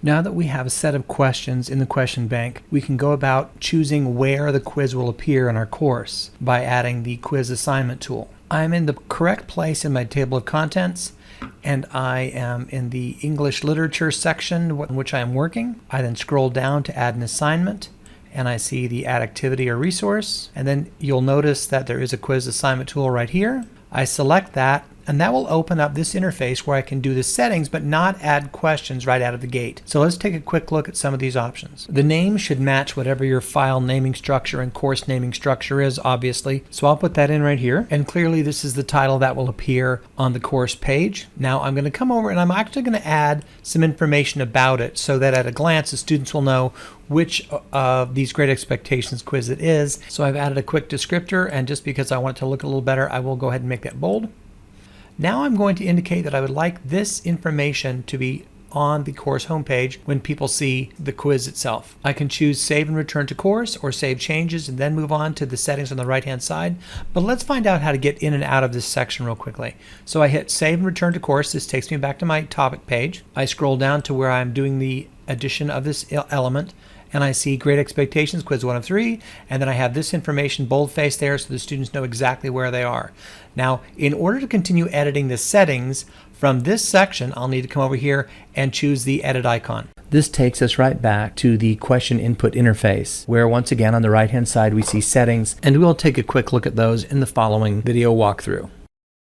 Now that we have a set of questions in the question bank, we can go about choosing where the quiz will appear in our course by adding the quiz assignment tool. I'm in the correct place in my table of contents, and I am in the English literature section in which I am working. I then scroll down to add an assignment, and I see the add activity or resource, and then you'll notice that there is a quiz assignment tool right here. I select that, and that will open up this interface where I can do the settings but not add questions right out of the gate. So let's take a quick look at some of these options. The name should match whatever your file naming structure and course naming structure is, obviously. So I'll put that in right here, and clearly this is the title that will appear on the course page. Now I'm going to come over and I'm actually going to add some information about it so that at a glance the students will know which of these Great Expectations quiz it is. So I've added a quick descriptor, and just because I want it to look a little better, I will go ahead and make that bold. Now I'm going to indicate that I would like this information to be on the course homepage when people see the quiz itself. I can choose Save and Return to Course or Save Changes and then move on to the settings on the right hand side. But let's find out how to get in and out of this section real quickly. So I hit Save and Return to Course. This takes me back to my topic page. I scroll down to where I'm doing the addition of this element, and I see Great Expectations Quiz 1 of 3, and then I have this information bold-faced there so the students know exactly where they are. Now, in order to continue editing the settings from this section, I'll need to come over here and choose the edit icon. This takes us right back to the question input interface, where once again on the right-hand side we see settings, and we'll take a quick look at those in the following video walkthrough.